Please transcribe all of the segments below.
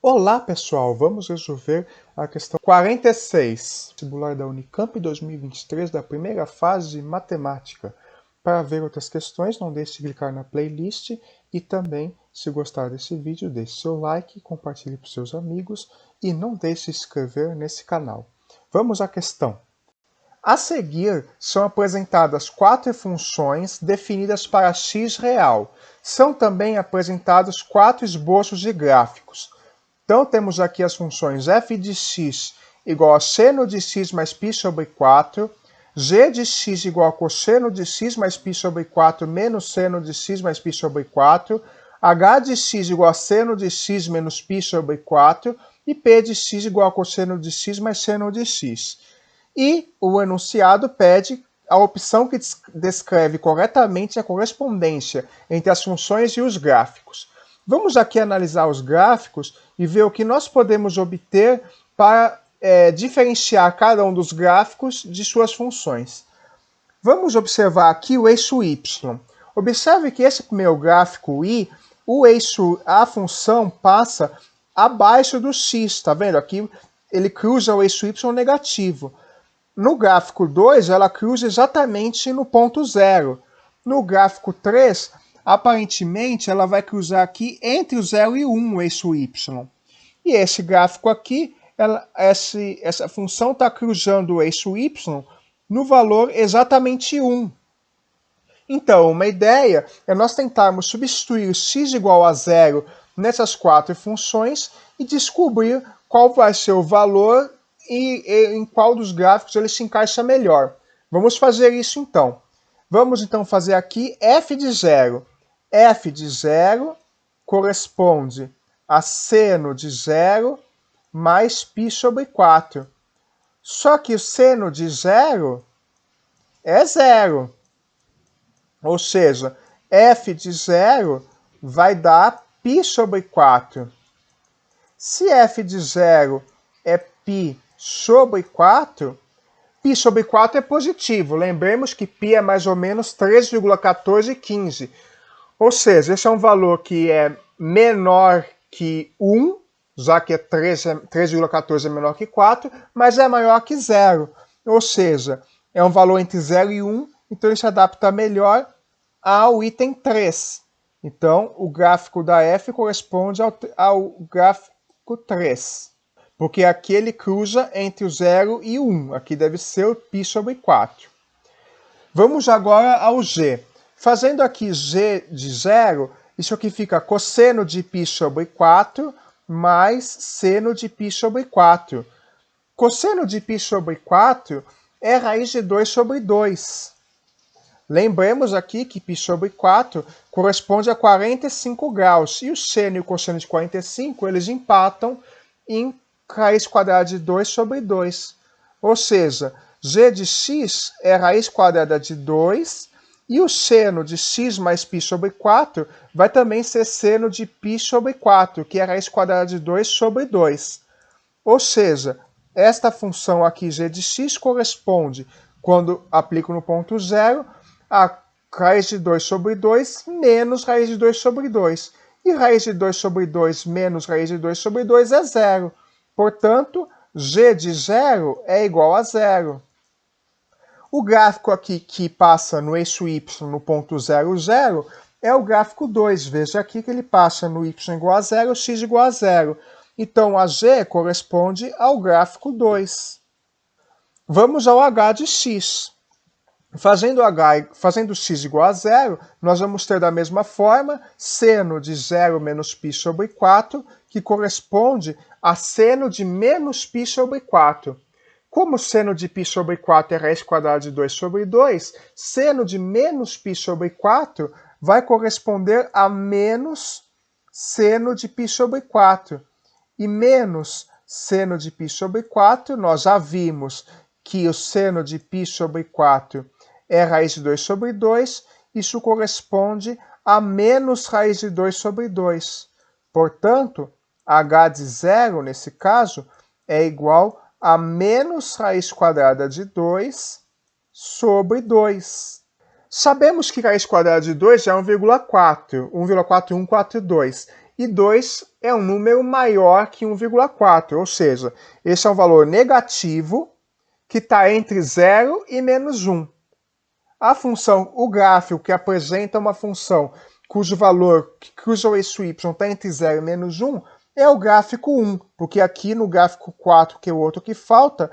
Olá pessoal, vamos resolver a questão 46, vestibular da Unicamp 2023 da primeira fase de matemática. Para ver outras questões, não deixe de clicar na playlist e também, se gostar desse vídeo, deixe seu like, compartilhe para seus amigos e não deixe de se inscrever nesse canal. Vamos à questão. A seguir, são apresentadas 4 funções definidas para x real. São também apresentados 4 esboços de gráficos. Então, temos aqui as funções f de x igual a seno de x mais π sobre 4, g de x igual a cosseno de x mais π sobre 4 menos seno de x mais π sobre 4, h de x igual a seno de x menos π sobre 4 e p de x igual a cosseno de x mais seno de x. E o enunciado pede a opção que descreve corretamente a correspondência entre as funções e os gráficos. Vamos aqui analisar os gráficos e ver o que nós podemos obter para diferenciar cada um dos gráficos de suas funções. Vamos observar aqui o eixo y. Observe que esse primeiro gráfico y, a função passa abaixo do x, está vendo? Aqui ele cruza o eixo y negativo. No gráfico 2, ela cruza exatamente no ponto 0. No gráfico 3, aparentemente, ela vai cruzar aqui entre o 0 e 1, o eixo y. E esse gráfico aqui, essa função está cruzando o eixo y no valor exatamente 1. Então, uma ideia é nós tentarmos substituir o x igual a 0 nessas 4 funções e descobrir qual vai ser o valor e em qual dos gráficos ele se encaixa melhor. Vamos fazer isso então. Vamos então fazer aqui f de 0. f de 0 corresponde a seno de 0 mais π sobre 4. Só que o seno de 0 é 0. Ou seja, f de 0 vai dar π sobre 4. Se f de 0 é π sobre 4, π sobre 4 é positivo. Lembremos que π é mais ou menos 3,1415. Ou seja, esse é um valor que é menor que 1, já que 3,14 é menor que 4, mas é maior que 0. Ou seja, é um valor entre 0 e 1, então ele se adapta melhor ao item 3. Então, o gráfico da f corresponde ao gráfico 3. Porque aqui ele cruza entre o 0 e o 1. Aqui deve ser o π sobre 4. Vamos agora ao g. Fazendo aqui g de 0, isso aqui fica cosseno de π sobre 4 mais seno de π sobre 4. Cosseno de π sobre 4 é raiz de 2 sobre 2. Lembremos aqui que π sobre 4 corresponde a 45 graus. E o seno e o cosseno de 45, eles empatam em raiz quadrada de 2 sobre 2. Ou seja, g de x é raiz quadrada de 2 e o seno de x mais π sobre 4 vai também ser seno de π sobre 4, que é raiz quadrada de 2 sobre 2. Ou seja, esta função aqui, g de x, corresponde, quando aplico no ponto 0, a raiz de 2 sobre 2 menos raiz de 2 sobre 2. E raiz de 2 sobre 2 menos raiz de 2 sobre 2 é 0. Portanto, g de 0 é igual a 0. O gráfico aqui que passa no eixo y no ponto 0, 0, é o gráfico 2. Veja aqui que ele passa no y igual a 0, x igual a 0. Então, a g corresponde ao gráfico 2. Vamos ao h de x. Fazendo x igual a 0, nós vamos ter da mesma forma seno de 0 menos π sobre 4, que corresponde a seno de menos π sobre 4. Como seno de π sobre 4 é raiz quadrada de 2 sobre 2, seno de menos π sobre 4 vai corresponder a menos seno de π sobre 4. E menos seno de π sobre 4, nós já vimos que o seno de π sobre 4 é raiz de 2 sobre 2, isso corresponde a menos raiz de 2 sobre 2. Portanto, h de 0, nesse caso, é igual a menos raiz quadrada de 2 sobre 2. Sabemos que raiz quadrada de 2 é 1,4, 1,4142. E 2 é um número maior que 1,4, ou seja, esse é um valor negativo que está entre 0 e menos 1. O gráfico que apresenta uma função cujo valor, cujo eixo y está entre 0 e menos 1, é o gráfico 1, porque aqui no gráfico 4, que é o outro que falta,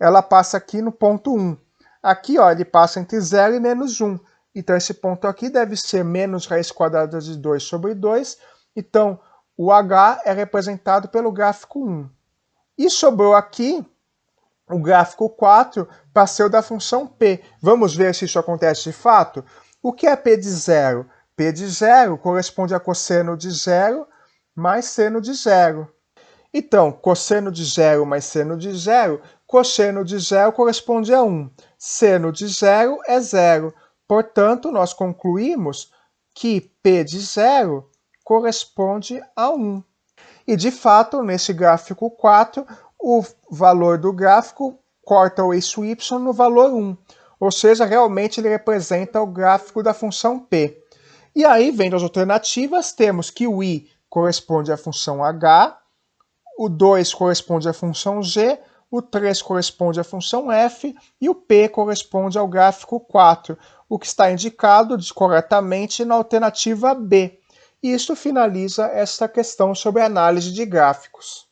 ela passa aqui no ponto 1. Aqui, ó, ele passa entre 0 e menos 1. Então, esse ponto aqui deve ser menos raiz quadrada de 2 sobre 2. Então, o h é representado pelo gráfico 1. E sobrou aqui o gráfico 4 para ser o da função p. Vamos ver se isso acontece de fato? O que é p de 0? P de 0 corresponde a cosseno de 0 mais seno de 0. Então, cosseno de 0 mais seno de 0, cosseno de 0 corresponde a 1. Seno de 0 é 0. Portanto, nós concluímos que P de 0 corresponde a 1. E, de fato, nesse gráfico 4, o valor do gráfico corta o eixo y no valor 1. Ou seja, realmente ele representa o gráfico da função P. E aí, vendo as alternativas, temos que o i corresponde à função h, o 2 corresponde à função g, o 3 corresponde à função f e o p corresponde ao gráfico 4, o que está indicado corretamente na alternativa B. E isso finaliza esta questão sobre análise de gráficos.